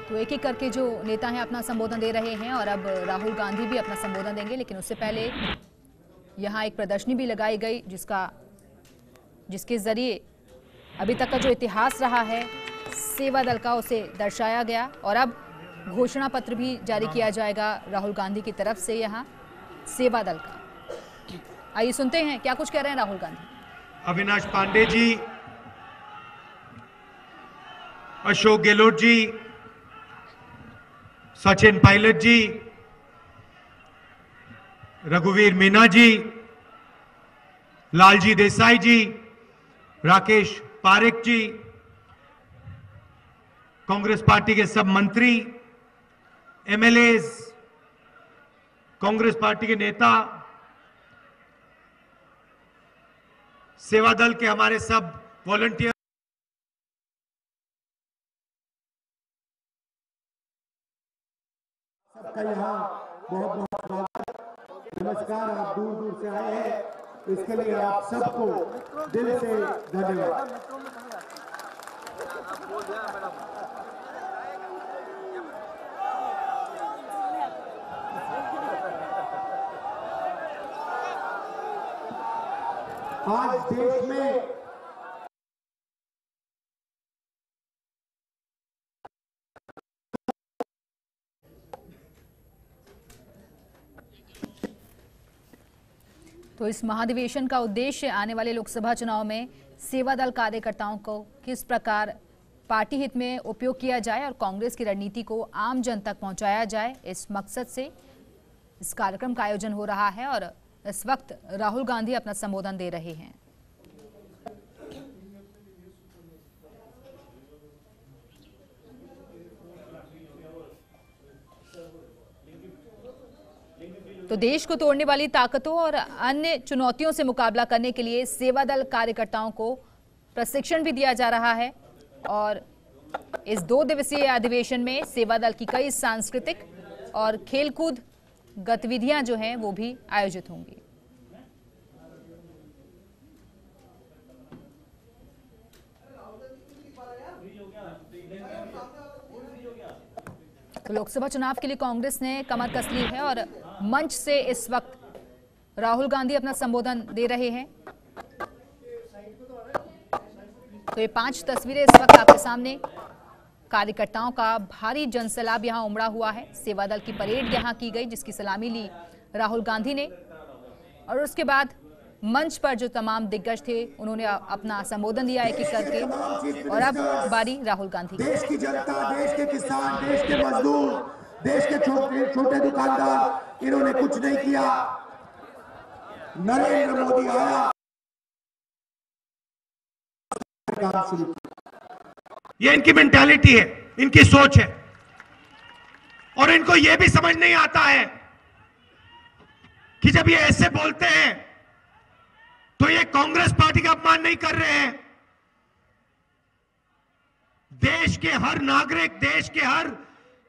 तो एक एक करके जो नेता हैं अपना संबोधन दे रहे हैं और अब राहुल गांधी भी अपना संबोधन देंगे, लेकिन उससे पहले यहाँ एक प्रदर्शनी भी लगाई गई जिसके जरिए अभी तक का जो इतिहास रहा है सेवा दल का उसे दर्शाया गया और अब घोषणा पत्र भी जारी किया जाएगा राहुल गांधी की तरफ से यहाँ सेवा दल का। आइए सुनते हैं क्या कुछ कह रहे हैं राहुल गांधी। अविनाश पांडे जी, अशोक गहलोत जी, सचिन पायलट जी, रघुवीर मीना जी, लालजी देसाई जी, राकेश पारेख जी, कांग्रेस पार्टी के सब मंत्री, एमएलए, कांग्रेस पार्टी के नेता, सेवा दल के हमारे सब वॉलंटियर, सबका यहाँ बहुत बहुत स्वागत। नमस्कार। आप दूर दूर से आए हैं, इसके लिए आप सबको दिल से धन्यवाद। आज देश में तो इस महाधिवेशन का उद्देश्य आने वाले लोकसभा चुनाव में सेवा दल कार्यकर्ताओं को किस प्रकार पार्टी हित में उपयोग किया जाए और कांग्रेस की रणनीति को आम जन तक पहुंचाया जाए, इस मकसद से इस कार्यक्रम का आयोजन हो रहा है और इस वक्त राहुल गांधी अपना संबोधन दे रहे हैं। तो देश को तोड़ने वाली ताकतों और अन्य चुनौतियों से मुकाबला करने के लिए सेवा दल कार्यकर्ताओं को प्रशिक्षण भी दिया जा रहा है और इस 2 दिवसीय अधिवेशन में सेवा दल की कई सांस्कृतिक और खेलकूद गतिविधियां जो हैं वो भी आयोजित होंगी। तो लोकसभा चुनाव के लिए कांग्रेस ने कमर कस ली है और मंच से इस वक्त राहुल गांधी अपना संबोधन दे रहे हैं। तो ये 5 तस्वीरें इस वक्त आपके सामने। कार्यकर्ताओं का भारी जनसैलाब यहां उमड़ा हुआ है। सेवा दल की परेड यहां की गई जिसकी सलामी ली राहुल गांधी ने और उसके बाद मंच पर जो तमाम दिग्गज थे उन्होंने अपना संबोधन दिया एक एक करके और अब बारी राहुल गांधी की। देश की जनता, देश के किसान, देश के मजदूर, देश के छोटे दुकानदार, इन्होंने कुछ नहीं किया। नरेंद्र मोदी आया, काम शुरू किया। ये इनकी मेंटालिटी है, इनकी सोच है और इनको ये भी समझ नहीं आता है कि जब ये ऐसे बोलते हैं तो ये कांग्रेस पार्टी का अपमान नहीं कर रहे हैं, देश के हर नागरिक, देश के हर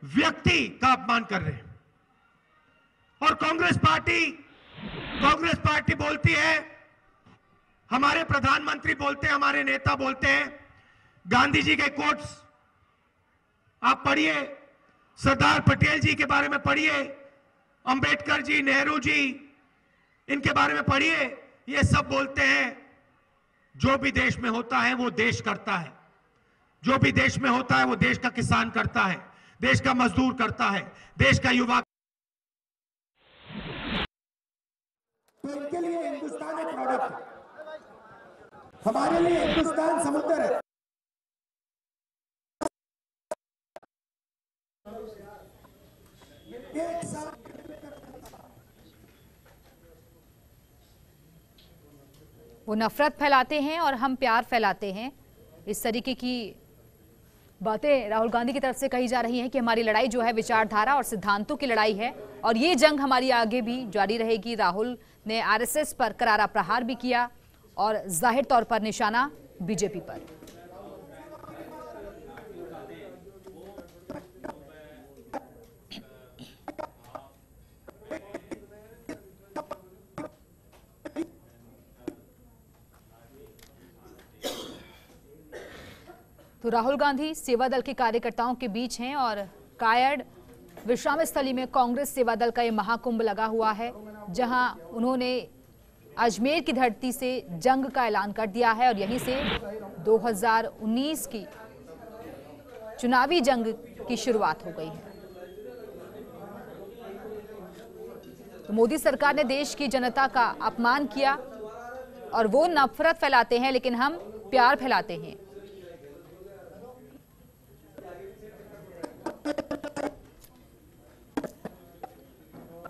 व्यक्ति का अपमान कर रहे हैं। और कांग्रेस पार्टी बोलती है, हमारे प्रधानमंत्री बोलते हैं, हमारे नेता बोलते हैं, गांधी जी के कोट्स आप पढ़िए, सरदार पटेल जी के बारे में पढ़िए, अंबेडकर जी, नेहरू जी, इनके बारे में पढ़िए। ये सब बोलते हैं जो भी देश में होता है वो देश करता है, जो भी देश में होता है वो देश का किसान करता है, देश का मजदूर करता है, देश का युवा। तो इनके लिए हिंदुस्तान एक प्रोडक्ट है, हमारे लिए हिंदुस्तान समुद्र है। एक साथ वो नफरत फैलाते हैं और हम प्यार फैलाते हैं, इस तरीके की बातें राहुल गांधी की तरफ से कही जा रही हैं कि हमारी लड़ाई जो है विचारधारा और सिद्धांतों की लड़ाई है और ये जंग हमारी आगे भी जारी रहेगी। राहुल ने आरएसएस पर करारा प्रहार भी किया और जाहिर तौर पर निशाना बीजेपी पर। तो तो राहुल गांधी सेवा दल के कार्यकर्ताओं के बीच हैं और कायड़ विश्राम स्थली में कांग्रेस सेवा दल का ये महाकुंभ लगा हुआ है, जहां उन्होंने अजमेर की धरती से जंग का ऐलान कर दिया है और यहीं से 2019 की चुनावी जंग की शुरुआत हो गई है। तो मोदी सरकार ने देश की जनता का अपमान किया और वो नफरत फैलाते हैं, लेकिन हम प्यार फैलाते हैं।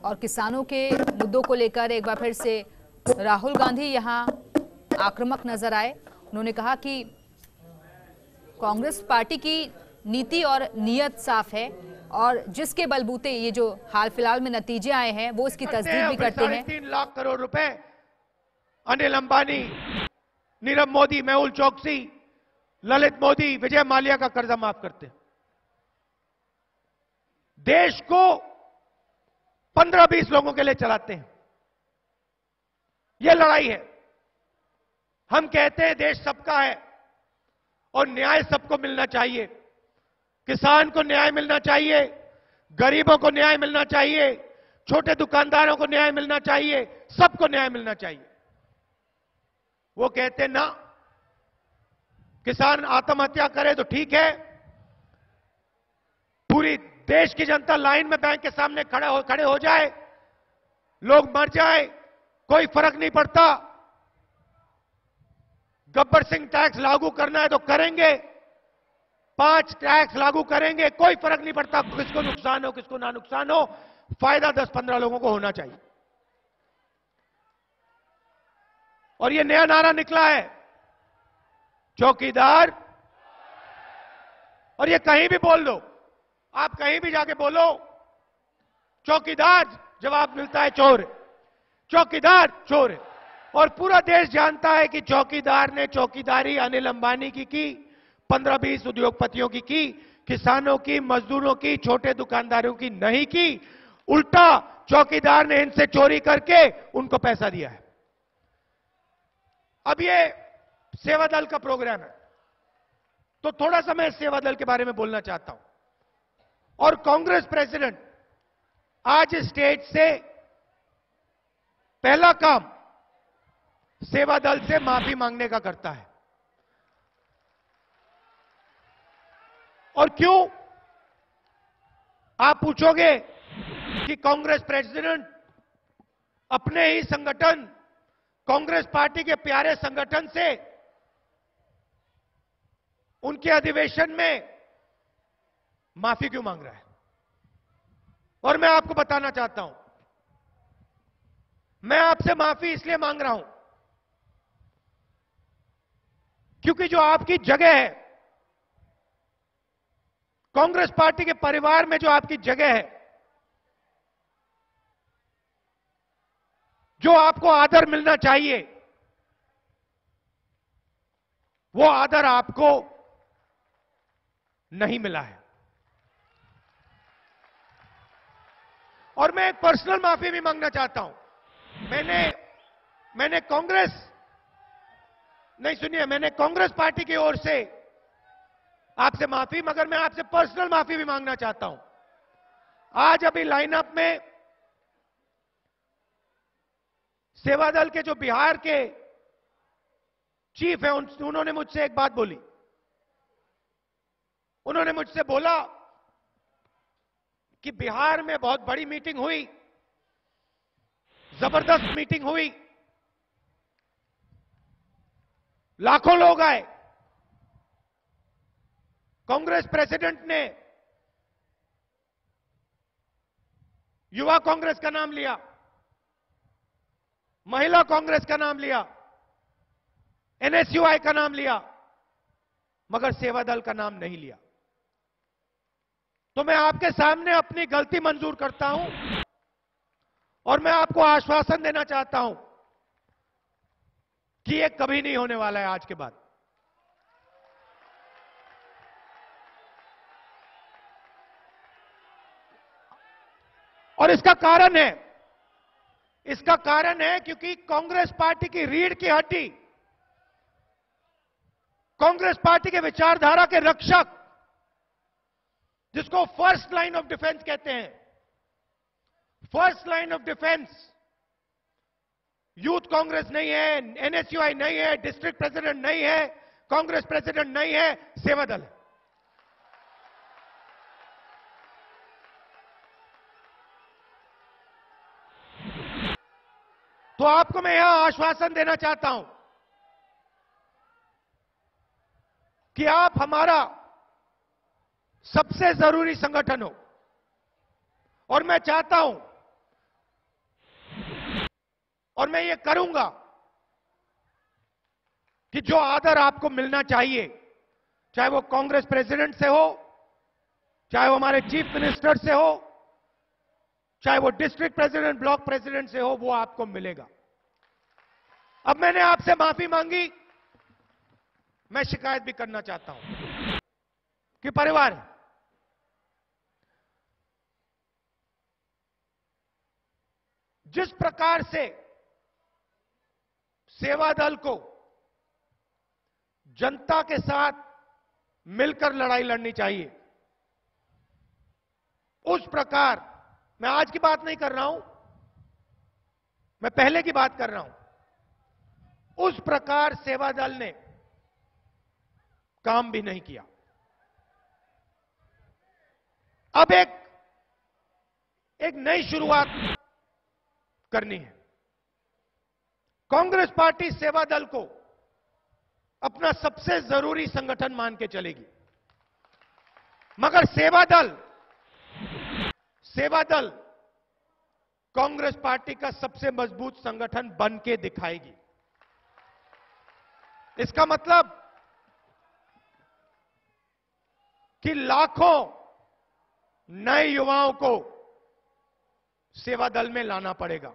और किसानों के मुद्दों को लेकर एक बार फिर से राहुल गांधी यहां आक्रामक नजर आए। उन्होंने कहा कि कांग्रेस पार्टी की नीति और नीयत साफ है और जिसके बलबूते ये जो हाल फिलहाल में नतीजे आए हैं वो इसकी तस्दीक भी करते हैं। 3.5 लाख करोड़ रुपए अनिल अंबानी, नीरव मोदी, मेहुल चोकसी, ललित मोदी, विजय माल्या का कर्जा माफ करते हैं। देश को 15-20 लोगों के लिए चलाते हैं। यह लड़ाई है। हम कहते हैं देश सबका है और न्याय सबको मिलना चाहिए। किसान को न्याय मिलना चाहिए, गरीबों को न्याय मिलना चाहिए, छोटे दुकानदारों को न्याय मिलना चाहिए, सबको न्याय मिलना चाहिए। वो कहते ना, किसान आत्महत्या करे तो ठीक है, पूरी देश की जनता लाइन में बैंक के सामने खड़े हो जाए, लोग मर जाए, कोई फर्क नहीं पड़ता। गब्बर सिंह टैक्स लागू करना है तो करेंगे, 5 टैक्स लागू करेंगे, कोई फर्क नहीं पड़ता किसको नुकसान हो किसको ना नुकसान हो, फायदा 10-15 लोगों को होना चाहिए। और ये नया नारा निकला है, चौकीदार। और ये कहीं भी बोल दो, आप कहीं भी जाके बोलो, चौकीदार जवाब मिलता है चोर है, चौकीदार चोर है। और पूरा देश जानता है कि चौकीदार ने चौकीदारी अनिल अंबानी की 15-20 उद्योगपतियों की, किसानों की, मजदूरों की, छोटे दुकानदारों की नहीं की। उल्टा चौकीदार ने इनसे चोरी करके उनको पैसा दिया है। अब ये सेवा दल का प्रोग्राम है, तो थोड़ा सा मैं सेवा दल के बारे में बोलना चाहता हूं। और कांग्रेस प्रेसिडेंट आज स्टेज से पहला काम सेवा दल से माफी मांगने का करता है। और क्यों, आप पूछोगे कि कांग्रेस प्रेसिडेंट अपने ही संगठन, कांग्रेस पार्टी के प्यारे संगठन से उनके अधिवेशन में माफी क्यों मांग रहा है? और मैं आपको बताना चाहता हूं, मैं आपसे माफी इसलिए मांग रहा हूं क्योंकि जो आपकी जगह है, कांग्रेस पार्टी के परिवार में जो आपकी जगह है, जो आपको आदर मिलना चाहिए, वो आदर आपको नहीं मिला है। और मैं एक पर्सनल माफी भी मांगना चाहता हूं। मैंने कांग्रेस नहीं, सुनिए, मैंने कांग्रेस पार्टी की ओर से आपसे माफी, मगर मैं आपसे पर्सनल माफी भी मांगना चाहता हूं। आज अभी लाइनअप में सेवा दल के जो बिहार के चीफ हैं, उन्होंने मुझसे एक बात बोली। उन्होंने मुझसे बोला कि बिहार में बहुत बड़ी मीटिंग हुई, जबरदस्त मीटिंग हुई, लाखों लोग आए, कांग्रेस प्रेसिडेंट ने युवा कांग्रेस का नाम लिया, महिला कांग्रेस का नाम लिया, एनएसयूआई का नाम लिया, मगर सेवा दल का नाम नहीं लिया। तो मैं आपके सामने अपनी गलती मंजूर करता हूं और मैं आपको आश्वासन देना चाहता हूं कि ये कभी नहीं होने वाला है आज के बाद। और इसका कारण है क्योंकि कांग्रेस पार्टी की रीढ़ की हड्डी कांग्रेस पार्टी के विचारधारा के रक्षक, जिसको फर्स्ट लाइन ऑफ डिफेंस कहते हैं, first line of defence youth Congress नहीं है, एनएसयूआई नहीं है, डिस्ट्रिक्ट प्रेसिडेंट नहीं है, कांग्रेस प्रेसिडेंट नहीं है, सेवा दल है। तो आपको मैं यहां आश्वासन देना चाहता हूं कि आप हमारा सबसे जरूरी संगठन हो, और मैं चाहता हूं और मैं ये करूंगा कि जो आदर आपको मिलना चाहिए, चाहे वो कांग्रेस प्रेसिडेंट से हो, चाहे वो हमारे चीफ मिनिस्टर से हो, चाहे वो डिस्ट्रिक्ट प्रेसिडेंट, ब्लॉक प्रेसिडेंट से हो, वो आपको मिलेगा। अब मैंने आपसे माफी मांगी, मैं शिकायत भी करना चाहता हूं कि परिवार, जिस प्रकार से सेवा दल को जनता के साथ मिलकर लड़ाई लड़नी चाहिए, उस प्रकार, मैं आज की बात नहीं कर रहा हूं, मैं पहले की बात कर रहा हूं, उस प्रकार सेवा दल ने काम भी नहीं किया। अब एक नई शुरुआत करनी है। कांग्रेस पार्टी सेवा दल को अपना सबसे जरूरी संगठन मान के चलेगी, मगर सेवा दल कांग्रेस पार्टी का सबसे मजबूत संगठन बन के दिखाएगी। इसका मतलब कि लाखों नए युवाओं को सेवा दल में लाना पड़ेगा।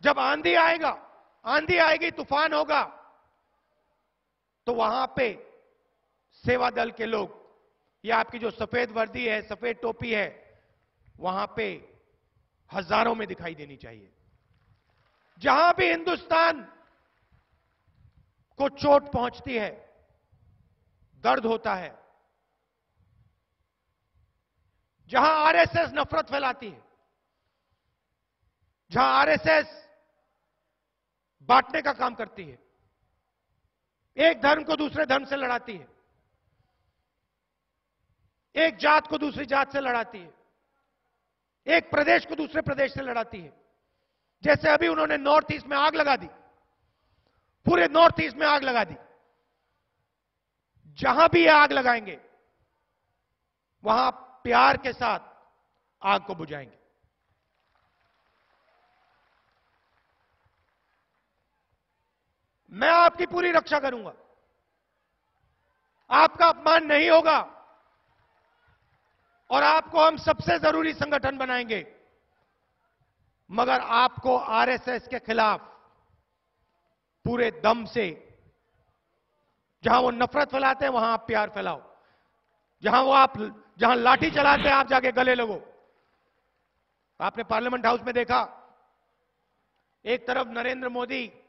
जब आंधी आएगी, तूफान होगा, तो वहां पे सेवा दल के लोग, या आपकी जो सफेद वर्दी है, सफेद टोपी है, वहां पे हजारों में दिखाई देनी चाहिए। जहां भी हिंदुस्तान को चोट पहुंचती है, दर्द होता है, जहां आरएसएस नफरत फैलाती है, जहां आरएसएस बांटने का काम करती है, एक धर्म को दूसरे धर्म से लड़ाती है, एक जात को दूसरी जात से लड़ाती है, एक प्रदेश को दूसरे प्रदेश से लड़ाती है, जैसे अभी उन्होंने नॉर्थ ईस्ट में आग लगा दी, पूरे नॉर्थ ईस्ट में आग लगा दी। जहां भी ये आग लगाएंगे, वहां प्यार के साथ आग को बुझाएंगे। मैं आपकी पूरी रक्षा करूंगा, आपका अपमान नहीं होगा, और आपको हम सबसे जरूरी संगठन बनाएंगे, मगर आपको आरएसएस के खिलाफ पूरे दम से, जहां वो नफरत फैलाते हैं वहां आप प्यार फैलाओ, जहां लाठी चलाते हैं आप जाके गले लगो। आपने पार्लियामेंट हाउस में देखा, एक तरफ नरेंद्र मोदी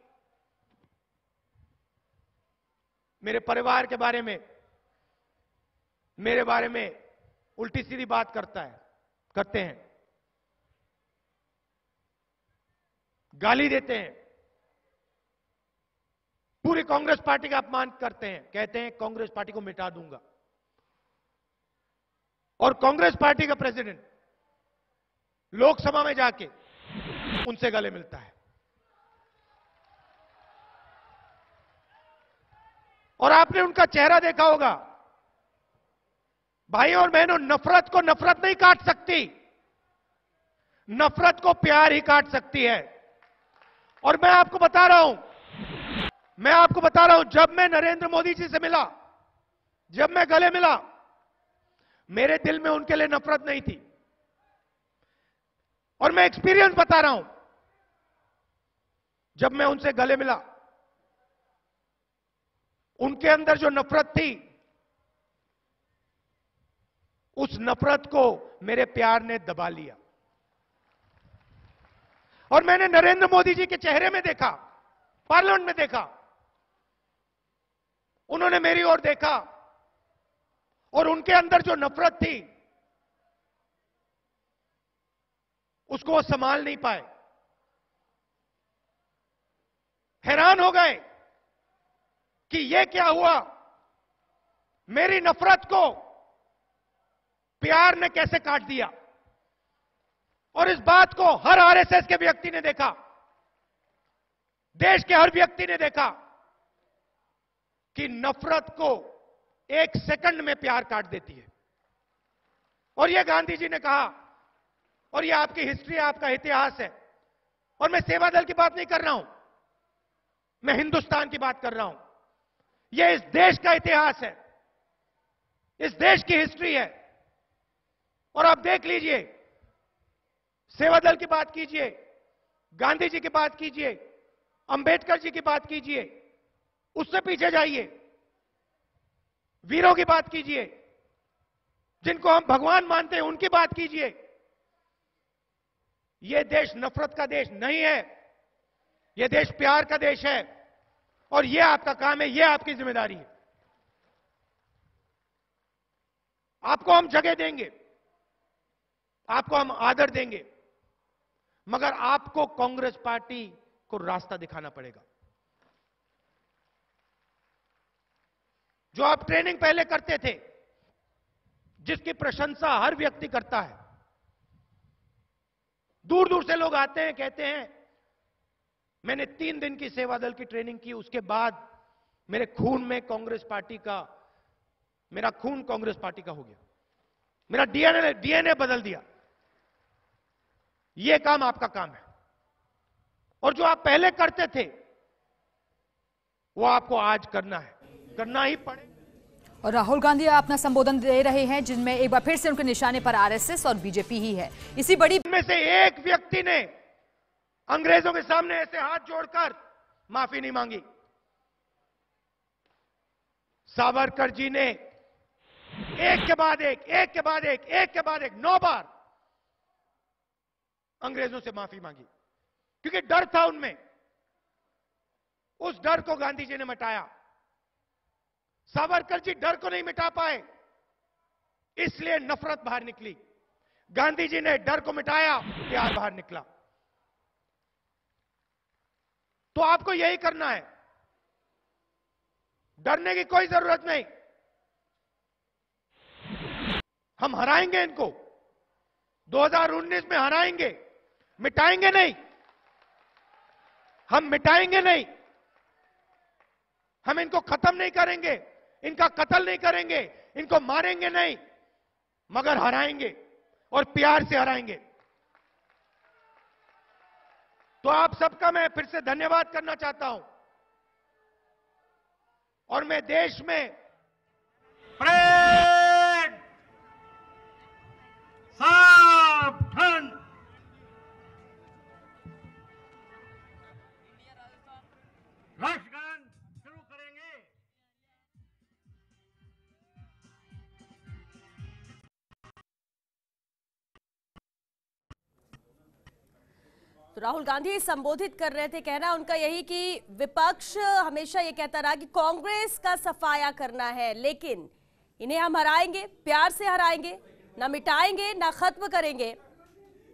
मेरे परिवार के बारे में, मेरे बारे में उल्टी सीधी बात करते हैं, गाली देते हैं, पूरी कांग्रेस पार्टी का अपमान करते हैं, कहते हैं कांग्रेस पार्टी को मिटा दूंगा, और कांग्रेस पार्टी का प्रेसिडेंट लोकसभा में जाके उनसे गले मिलता है। और आपने उनका चेहरा देखा होगा। भाइयों और बहनों, नफरत को नफरत नहीं काट सकती, नफरत को प्यार ही काट सकती है। और मैं आपको बता रहा हूं, जब मैं नरेंद्र मोदी जी से मिला, जब मैं गले मिला, मेरे दिल में उनके लिए नफरत नहीं थी। और मैं एक्सपीरियंस बता रहा हूं, जब मैं उनसे गले मिला, उनके अंदर जो नफरत थी, उस नफरत को मेरे प्यार ने दबा लिया। और मैंने नरेंद्र मोदी जी के चेहरे में देखा, पार्लियामेंट में देखा उन्होंने मेरी ओर देखा और उनके अंदर जो नफरत थी उसको वो संभाल नहीं पाए। हैरान हो गए कि ये क्या हुआ, मेरी नफरत को प्यार ने कैसे काट दिया। और इस बात को हर आरएसएस के व्यक्ति ने देखा, देश के हर व्यक्ति ने देखा कि नफरत को एक सेकंड में प्यार काट देती है। और यह गांधी जी ने कहा, और यह आपकी हिस्ट्री, आपका इतिहास है। और मैं सेवा दल की बात नहीं कर रहा हूं, मैं हिंदुस्तान की बात कर रहा हूं। यह इस देश का इतिहास है, इस देश की हिस्ट्री है। और आप देख लीजिए, सेवा दल की बात कीजिए, गांधी जी की बात कीजिए, अंबेडकर जी की बात कीजिए, उससे पीछे जाइए, वीरों की बात कीजिए, जिनको हम भगवान मानते हैं उनकी बात कीजिए। यह देश नफरत का देश नहीं है, यह देश प्यार का देश है। और यह आपका काम है, यह आपकी जिम्मेदारी है। आपको हम जगह देंगे, आपको हम आदर देंगे, मगर आपको कांग्रेस पार्टी को रास्ता दिखाना पड़ेगा। जो आप ट्रेनिंग पहले करते थे, जिसकी प्रशंसा हर व्यक्ति करता है, दूर दूर से लोग आते हैं, कहते हैं मैंने 3 दिन की सेवा दल की ट्रेनिंग की, उसके बाद मेरे खून में कांग्रेस पार्टी का, मेरा खून कांग्रेस पार्टी का हो गया, मेरा डीएनए बदल दिया। यह काम आपका काम है। और जो आप पहले करते थे वो आपको आज करना है, करना ही पड़ेगा। और राहुल गांधी अपना संबोधन दे रहे हैं, जिनमें एक बार फिर से उनके निशाने पर आरएसएस और बीजेपी ही है। इसी बड़ी में से एक व्यक्ति ने अंग्रेजों के सामने ऐसे हाथ जोड़कर माफी नहीं मांगी। सावरकर जी ने एक के बाद एक, एक के बाद एक, एक के बाद एक 9 बार अंग्रेजों से माफी मांगी, क्योंकि डर था उनमें। उस डर को गांधी जी ने मिटाया। सावरकर जी डर को नहीं मिटा पाए, इसलिए नफरत बाहर निकली। गांधी जी ने डर को मिटाया, प्यार बाहर निकला। तो आपको यही करना है, डरने की कोई जरूरत नहीं। हम हराएंगे इनको, 2019 में हराएंगे, मिटाएंगे नहीं। हम मिटाएंगे नहीं, हम इनको खत्म नहीं करेंगे, इनका कत्ल नहीं करेंगे, इनको मारेंगे नहीं, मगर हराएंगे और प्यार से हराएंगे। तो आप सबका मैं फिर से धन्यवाद करना चाहता हूं। और मैं देश में परेड, सावधान, राष्ट्रगान शुरू करेंगे। तो राहुल गांधी संबोधित कर रहे थे, कहना उनका यही कि विपक्ष हमेशा ये कहता रहा कि कांग्रेस का सफाया करना है, लेकिन इन्हें हम हराएंगे, प्यार से हराएंगे, ना मिटाएंगे ना खत्म करेंगे,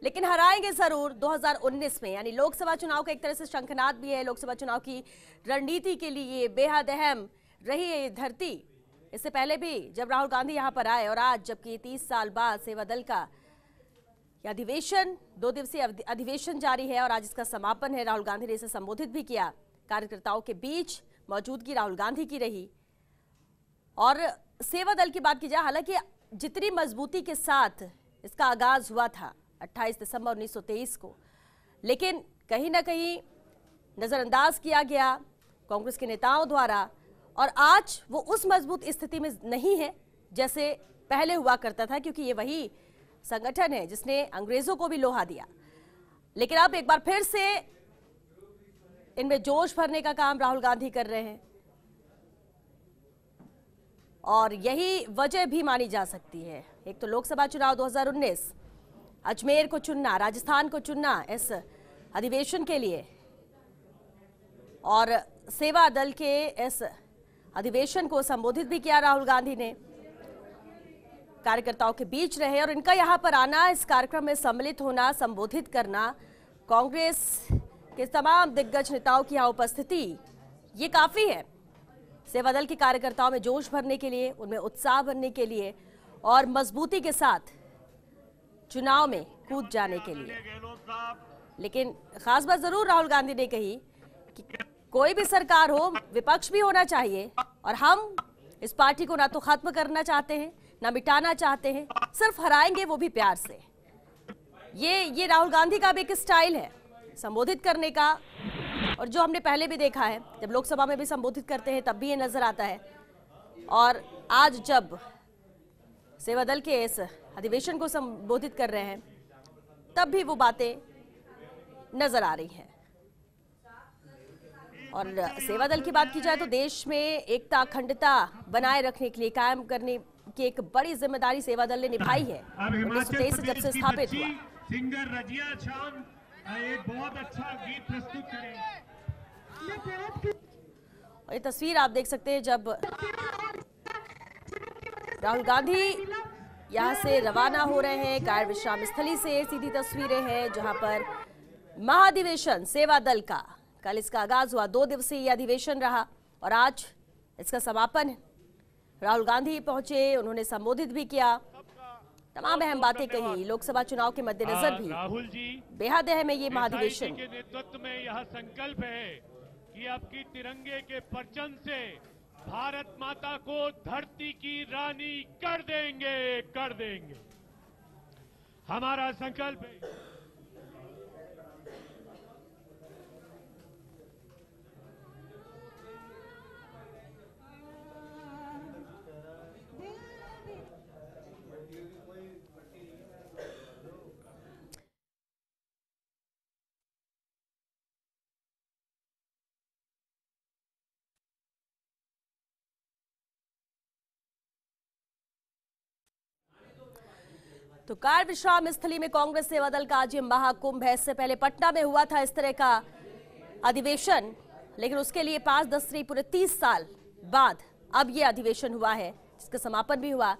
लेकिन हराएंगे जरूर 2019 में। यानी लोकसभा चुनाव का एक तरह से शंखनाद भी है। लोकसभा चुनाव की रणनीति के लिए बेहद अहम रही है ये धरती। इससे पहले भी जब राहुल गांधी यहां पर आए और आज जबकि 30 साल बाद सेवा दल का अधिवेशन, 2 दिवसीय अधिवेशन जारी है और आज इसका समापन है। राहुल गांधी ने इसे संबोधित भी किया। कार्यकर्ताओं के बीच मौजूदगी राहुल गांधी की रही। और सेवा दल की बात की जाए, हालांकि जितनी मजबूती के साथ इसका आगाज हुआ था 28 दिसंबर 1923 को, लेकिन कहीं ना कहीं नजरअंदाज किया गया कांग्रेस के नेताओं द्वारा। और आज वो उस मजबूत स्थिति में नहीं है जैसे पहले हुआ करता था, क्योंकि ये वही संगठन है जिसने अंग्रेजों को भी लोहा दिया। लेकिन अब एक बार फिर से इनमें जोश भरने का काम राहुल गांधी कर रहे हैं और यही वजह भी मानी जा सकती है। एक तो लोकसभा चुनाव 2019, अजमेर को चुनना, राजस्थान को चुनना इस अधिवेशन के लिए, और सेवा दल के इस अधिवेशन को संबोधित भी किया राहुल गांधी ने, कार्यकर्ताओं के बीच रहे और इनका यहां पर आना, इस कार्यक्रम में सम्मिलित होना, संबोधित करना, कांग्रेस के तमाम दिग्गज नेताओं की यहां उपस्थिति, ये काफी है सेवादल के कार्यकर्ताओं में जोश भरने के लिए, उनमें उत्साह भरने के लिए और मजबूती के साथ चुनाव में कूद जाने के लिए। लेकिन खास बात जरूर राहुल गांधी ने कही कि कोई भी सरकार हो, विपक्ष भी होना चाहिए और हम इस पार्टी को ना तो खत्म करना चाहते हैं ना मिटाना चाहते हैं, सिर्फ हराएंगे वो भी प्यार से। ये राहुल गांधी का भी एक स्टाइल है संबोधित करने का, और जो हमने पहले भी देखा है जब लोकसभा में भी संबोधित करते हैं तब भी ये नजर आता है, और आज जब सेवादल के इस अधिवेशन को संबोधित कर रहे हैं तब भी वो बातें नजर आ रही हैं। और सेवादल की बात की जाए तो देश में एकता अखंडता बनाए रखने के लिए, कायम करने की एक बड़ी जिम्मेदारी सेवादल ने निभाई है 1923 से जब से स्थापित हुआ। सिंगर रजिया शान एक बहुत अच्छा गीत प्रस्तुत करें। और ये तस्वीर आप देख सकते हैं जब राहुल गांधी यहां से रवाना हो रहे हैं, कार्य विश्राम स्थली से सीधी तस्वीरें हैं जहां पर महाधिवेशन सेवादल का, कल इसका आगाज हुआ, 2 दिवसीय अधिवेशन रहा और आज इसका समापन है। राहुल गांधी पहुंचे, उन्होंने संबोधित भी किया, तमाम अहम बातें कही, लोकसभा चुनाव के मद्देनजर भी राहुल जी बेहद अहम है ये महाधिवेशन। के नेतृत्व में यह संकल्प है कि आपकी तिरंगे के परचम से भारत माता को धरती की रानी कर देंगे, हमारा संकल्प है। तो कार्य विश्राम स्थली में कांग्रेस सेवादल का आज ये महाकुंभ है। इससे पहले पटना में हुआ था इस तरह का अधिवेशन, लेकिन उसके लिए 5-10 नहीं पूरे 30 साल बाद अब ये अधिवेशन हुआ है, जिसका समापन भी हुआ।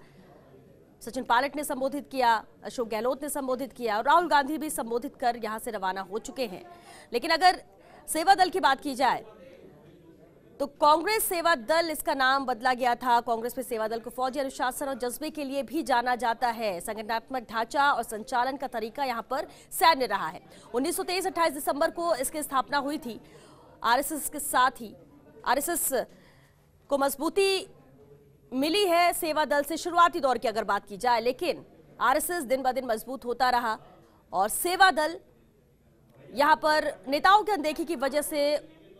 सचिन पायलट ने संबोधित किया, अशोक गहलोत ने संबोधित किया और राहुल गांधी भी संबोधित कर यहां से रवाना हो चुके हैं। लेकिन अगर सेवादल की बात की जाए तो कांग्रेस सेवा दल इसका नाम बदला गया था। कांग्रेस में सेवादल को फौजी अनुशासन और जज्बे के लिए भी जाना जाता है। संगठनात्मक ढांचा और संचालन का तरीका यहां पर सैन्य रहा है। 1923 28 दिसंबर को इसकी स्थापना हुई थी। आरएसएस के साथ ही आरएसएस को मजबूती मिली है सेवा दल से शुरुआती दौर की अगर बात की जाए, लेकिन आरएसएस दिन ब दिन मजबूत होता रहा और सेवा दल यहां पर नेताओं की अनदेखी की वजह से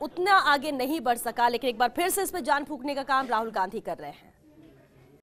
उतना आगे नहीं बढ़ सका। लेकिन एक बार फिर से इसमें जान फूंकने का काम राहुल गांधी कर रहे हैं।